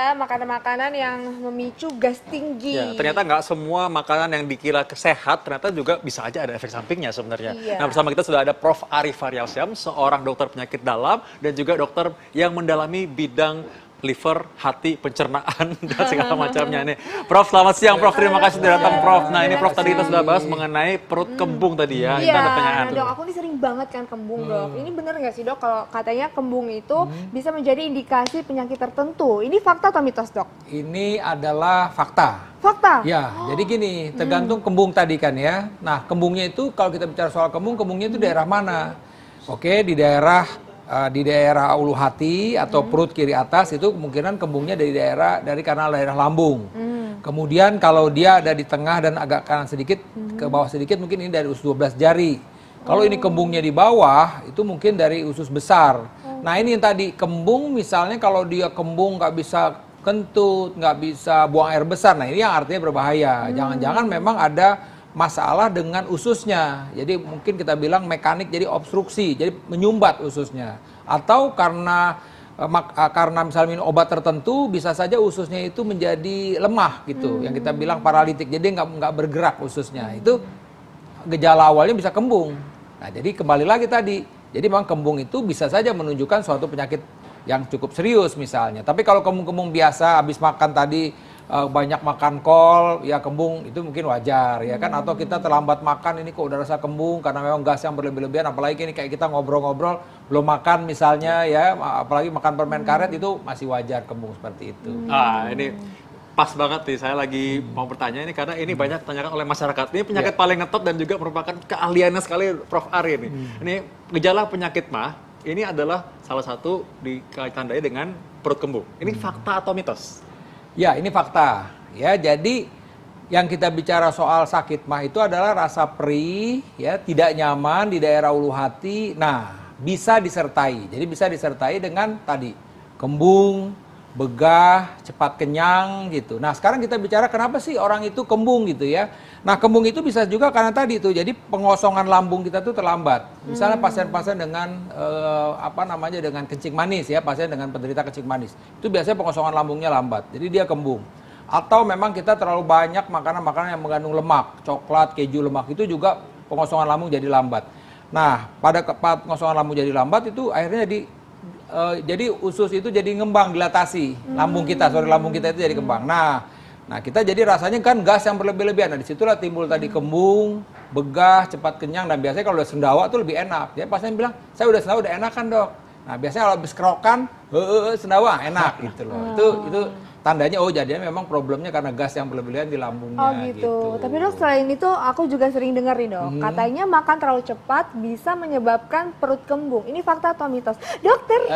ya makanan-makanan yang memicu gas tinggi. Ya, ternyata nggak semua makanan yang dikira sehat ternyata juga bisa aja ada efek sampingnya sebenarnya. Iya. Nah, bersama kita sudah ada Prof. Arif Faryalsyam, seorang dokter penyakit dalam dan juga dokter yang mendalami bidang liver, hati, pencernaan, dan segala macamnya nih. Prof, selamat siang Prof, terima kasih sudah datang Prof. Nah ini Prof tadi kita sudah bahas mengenai perut kembung tadi ya, Iya, itu ada pertanyaan. dok, aku nih sering banget kan kembung dok. Ini bener nggak sih dok kalau katanya kembung itu bisa menjadi indikasi penyakit tertentu? Ini fakta atau mitos dok? Ini adalah fakta. Fakta? Ya, jadi gini, tergantung kembung tadi kan ya. Nah, kembungnya itu kalau kita bicara soal kembung, kembungnya itu daerah mana? Oke, di daerah ulu hati atau perut kiri atas itu kemungkinan kembungnya dari kanal daerah lambung. Kemudian kalau dia ada di tengah dan agak kanan sedikit ke bawah sedikit mungkin ini dari usus 12 jari. Kalau ini kembungnya di bawah itu mungkin dari usus besar. Nah ini yang tadi kembung misalnya kalau dia kembung nggak bisa kentut, nggak bisa buang air besar. Nah ini yang artinya berbahaya. Jangan-jangan memang ada masalah dengan ususnya, jadi mungkin kita bilang mekanik jadi obstruksi, jadi menyumbat ususnya, atau karena misalnya minum obat tertentu bisa saja ususnya itu menjadi lemah gitu, yang kita bilang paralitik, jadi nggak bergerak ususnya, itu gejala awalnya bisa kembung. Nah jadi kembali lagi tadi, jadi memang kembung itu bisa saja menunjukkan suatu penyakit yang cukup serius misalnya, tapi kalau kembung-kembung biasa habis makan tadi banyak makan kol, ya kembung itu mungkin wajar ya kan, atau kita terlambat makan ini kok udah rasa kembung karena memang gas yang berlebih-lebihan, apalagi ini kayak kita ngobrol-ngobrol belum makan misalnya ya, apalagi makan permen karet itu masih wajar kembung seperti itu. Ini pas banget nih, saya lagi mau bertanya ini karena ini banyak ditanyakan oleh masyarakat. Ini penyakit paling ngetop dan juga merupakan keahliannya sekali Prof. Ari nih. Ini gejala penyakit mah, ini adalah salah satu ditandai dengan perut kembung. Ini fakta atau mitos? Ya, ini fakta. Ya, jadi yang kita bicara soal sakit mah itu adalah rasa perih, ya, tidak nyaman di daerah ulu hati. Nah, bisa disertai. Jadi bisa disertai dengan tadi kembung, begah, cepat kenyang gitu. Nah, sekarang kita bicara kenapa sih orang itu kembung gitu ya. Nah, kembung itu bisa juga karena tadi itu. Jadi pengosongan lambung kita tuh terlambat. Misalnya pasien-pasien dengan dengan kencing manis ya, pasien dengan penderita kencing manis. Itu biasanya pengosongan lambungnya lambat. Jadi dia kembung. Atau memang kita terlalu banyak makanan-makanan yang mengandung lemak, coklat, keju, lemak itu juga pengosongan lambung jadi lambat. Nah, pada pengosongan lambung jadi lambat itu akhirnya jadi usus itu jadi ngembang, dilatasi. Lambung kita itu jadi kembang. Nah kita jadi rasanya kan gas yang berlebih-lebihan. Nah disitulah timbul tadi kembung, begah, cepat kenyang. Dan biasanya kalau udah sendawa tuh lebih enak. Jadi pasien bilang, saya udah sendawa udah enak kan dok. Nah biasanya kalau habis kerokan, sendawa enak gitu loh. Itu tandanya jadinya memang problemnya karena gas yang berlebihan di lambungnya. Oh gitu. Tapi dok selain itu aku juga sering dengar nih dok, katanya makan terlalu cepat bisa menyebabkan perut kembung. Ini fakta atau mitos? Dokter,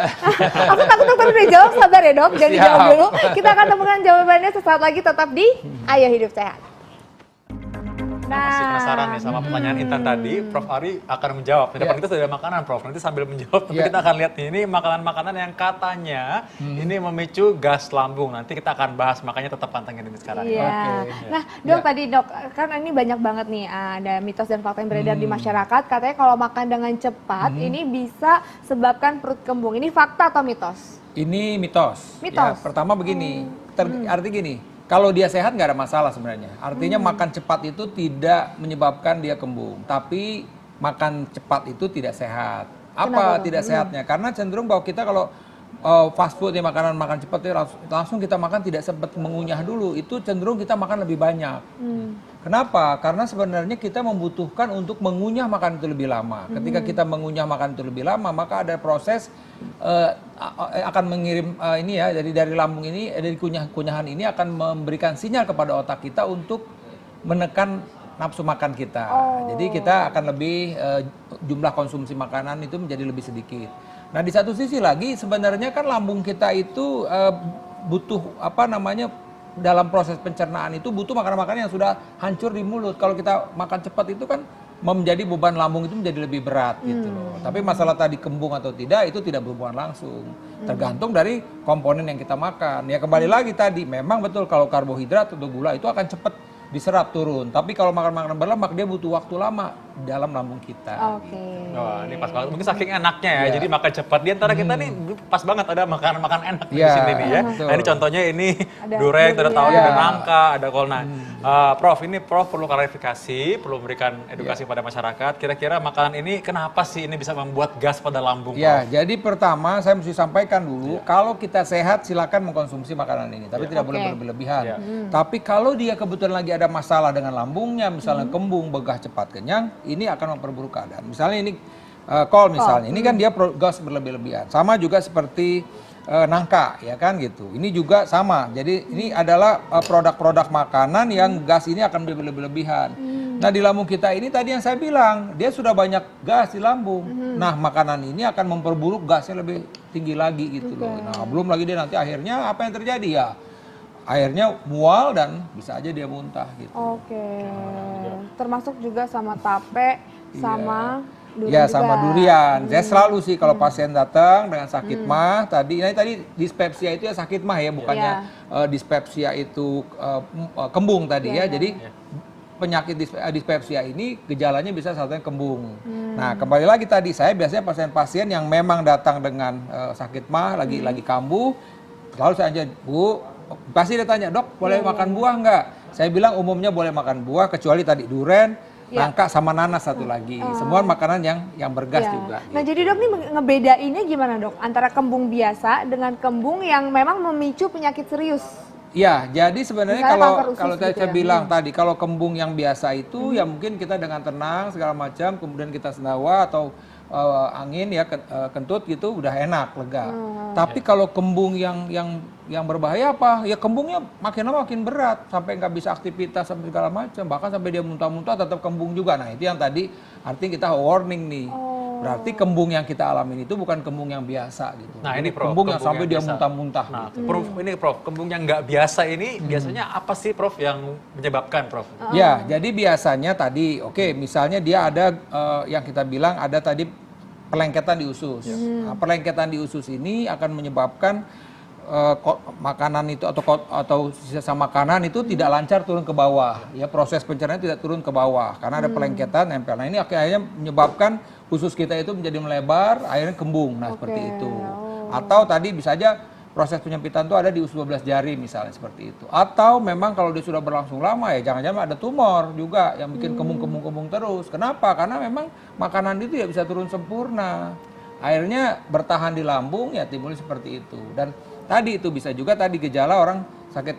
aku takut dokter udah jawab, sabar ya dok, jangan dijawab dulu. Kita akan temukan jawabannya sesaat lagi, tetap di Ayo Hidup Sehat. Masih penasaran nih sama pertanyaan Intan tadi, Prof. Ari akan menjawab. Di depan kita sudah ada makanan, Prof. Nanti sambil menjawab, tapi kita akan lihat nih, ini makanan-makanan yang katanya ini memicu gas lambung. Nanti kita akan bahas, makanya tetap pantengin ini sekarang. Iya. Nah, dok tadi dok, kan ini banyak banget nih ada mitos dan fakta yang beredar di masyarakat. Katanya kalau makan dengan cepat ini bisa sebabkan perut kembung. Ini fakta atau mitos? Ini mitos. Mitos. Ya, pertama begini, arti gini. Kalau dia sehat nggak ada masalah sebenarnya. Artinya makan cepat itu tidak menyebabkan dia kembung. Tapi makan cepat itu tidak sehat. Apa tidak sehatnya? Karena cenderung bahwa kita kalau fast food ya, makanan cepat itu langsung kita makan tidak sempat mengunyah dulu. Itu cenderung kita makan lebih banyak. Kenapa? Karena sebenarnya kita membutuhkan untuk mengunyah makanan itu lebih lama. Ketika kita mengunyah makanan itu lebih lama, maka ada proses akan mengirim dari lambung ini, dari kunyahan ini akan memberikan sinyal kepada otak kita untuk menekan nafsu makan kita. Jadi kita akan lebih jumlah konsumsi makanan itu menjadi lebih sedikit. Nah di satu sisi lagi sebenarnya kan lambung kita itu butuh dalam proses pencernaan itu butuh makanan-makanan yang sudah hancur di mulut. Kalau kita makan cepat itu kan menjadi beban lambung itu menjadi lebih berat gitu loh. Tapi masalah tadi kembung atau tidak itu tidak berhubungan langsung. Tergantung dari komponen yang kita makan. Ya kembali lagi tadi, memang betul kalau karbohidrat atau gula itu akan cepat diserap turun. Tapi kalau makan makanan berlemak dia butuh waktu lama di dalam lambung kita. Oke. Wah, ini pas banget. Mungkin saking enaknya ya, Iya. jadi makan cepat. Di antara kita nih pas banget ada makanan-makanan enak di Iya, sini nih ya. betul. Nah, ini contohnya ini Ada dureng, ada tahu, durian. ada nangka, ada kol. Nah, Prof, ini Prof perlu klarifikasi, perlu memberikan edukasi pada masyarakat. Kira-kira makanan ini kenapa sih ini bisa membuat gas pada lambung, Prof? Ya, jadi pertama saya mesti sampaikan dulu, kalau kita sehat silakan mengkonsumsi makanan ini, tapi tidak boleh Oke. berlebihan. Iya. Tapi kalau dia kebetulan lagi ada masalah dengan lambungnya, misalnya kembung, begah cepat kenyang, ini akan memperburuk keadaan. Misalnya ini kol misalnya, ini kan dia gas berlebih-lebihan. Sama juga seperti nangka, ya kan gitu. Ini juga sama. Jadi ini adalah produk-produk makanan yang gas ini akan berlebih-lebihan. Nah di lambung kita ini tadi yang saya bilang, dia sudah banyak gas di lambung. Nah makanan ini akan memperburuk gasnya lebih tinggi lagi gitu loh. Nah belum lagi dia nanti akhirnya apa yang terjadi ya? Akhirnya mual dan bisa aja dia muntah gitu. Oke. Termasuk juga sama tape, sama durian Ya juga. sama durian. Saya selalu sih kalau pasien datang dengan sakit mah tadi dispepsia itu ya sakit mah ya, bukannya dispepsia itu kembung tadi ya. Jadi penyakit dispepsia ini gejalanya bisa salah satunya kembung. Nah kembali lagi tadi saya biasanya pasien-pasien yang memang datang dengan sakit mah lagi kambuh, selalu saya aja Bu, pasti dia tanya dok boleh makan buah nggak? Saya bilang umumnya boleh makan buah kecuali tadi duren, nangka sama nanas satu lagi. Semua makanan yang bergas Ya. juga. Nah jadi dok nih ngebedainnya gimana dok antara kembung biasa dengan kembung yang memang memicu penyakit serius? Ya, jadi sebenarnya Misalnya kanker usus kalau gitu saya ya. bilang tadi kalau kembung yang biasa itu ya mungkin kita dengan tenang segala macam, kemudian kita sendawa atau angin ya kentut gitu udah enak lega. Tapi kalau kembung yang berbahaya apa? Ya kembungnya makin lama makin berat sampai nggak bisa aktivitas sampai segala macam, bahkan sampai dia muntah-muntah tetap kembung juga. Nah itu yang tadi artinya kita warning nih. Berarti kembung yang kita alamin itu bukan kembung yang biasa gitu. Nah ini Prof, kembung yang sampai dia biasa. muntah-muntah. Nah, gitu. Prof, kembung yang nggak biasa ini biasanya apa sih Prof yang menyebabkan Prof? Ya, jadi biasanya tadi, oke, misalnya dia ada yang kita bilang ada tadi pelengketan di usus. Nah, pelengketan di usus ini akan menyebabkan makanan itu atau sisa makanan itu tidak lancar turun ke bawah. Ya, proses pencernaan tidak turun ke bawah karena ada pelengketan nempel. Nah, ini akhirnya menyebabkan usus kita itu menjadi melebar, akhirnya kembung. Nah, seperti itu. Atau tadi bisa aja proses penyempitan itu ada di usus 12 jari misalnya seperti itu. Atau memang kalau dia sudah berlangsung lama ya jangan-jangan ada tumor juga yang bikin kembung terus. Kenapa? Karena memang makanan itu ya bisa turun sempurna. Akhirnya bertahan di lambung ya timbul seperti itu. Dan tadi itu bisa juga tadi gejala orang sakit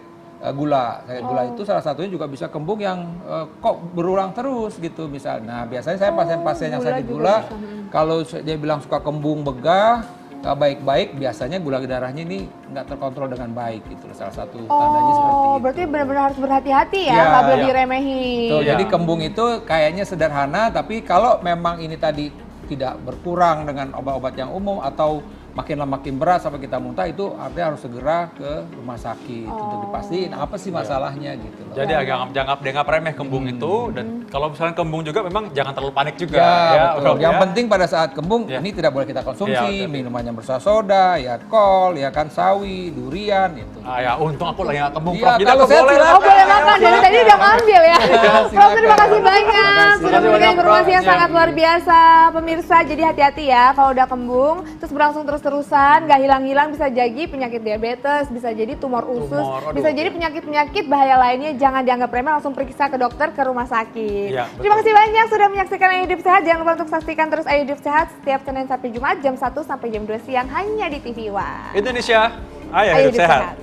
gula. Sakit gula itu salah satunya juga bisa kembung yang kok berulang terus gitu misalnya. Nah, biasanya saya pasien-pasien yang sakit gula kalau dia bilang suka kembung begah nggak baik-baik, biasanya gula darahnya ini nggak terkontrol dengan baik gitu. Salah satu tandanya seperti itu. Berarti benar-benar harus berhati-hati ya, Ya, nggak boleh ya. diremehin. Tuh, Iya. jadi kembung itu kayaknya sederhana, tapi kalau memang ini tadi tidak berkurang dengan obat-obat yang umum atau makin lama makin berat sampai kita muntah, itu artinya harus segera ke rumah sakit untuk dipastiin apa sih masalahnya gitu loh. Jadi agak dianggap remeh kembung itu, dan kalau misalnya kembung juga memang jangan terlalu panik juga. Ya, betul. Prof, Yang ya. penting pada saat kembung Ya. ini tidak boleh kita konsumsi, Ya, oke. minuman yang bersoda, ya kol, ya kan sawi, durian itu. Ah ya, untung aku lagi nggak kembung, Iya, Prof. Jadi kalau aku saya boleh. silakan. Oh boleh makan, dari tadi udah ngambil ya. Prof silakan. terima kasih banyak, sudah Terima kasih memberikan banyak, informasi Prof. yang sangat luar biasa. Pemirsa jadi hati-hati ya kalau udah kembung, terus berlangsung terus-terusan, gak hilang-hilang bisa jadi penyakit diabetes, bisa jadi tumor usus, Tumor, aduh. bisa jadi penyakit-penyakit bahaya lainnya. Jangan dianggap remeh, langsung periksa ke dokter, ke rumah sakit. Iya, Terima betul. kasih banyak sudah menyaksikan Ayo Hidup Sehat. Jangan lupa untuk saksikan terus Ayo Hidup Sehat setiap Senin sampai Jumat jam 1 sampai jam 2 siang hanya di TV One. Indonesia, ayo Ayo hidup sehat.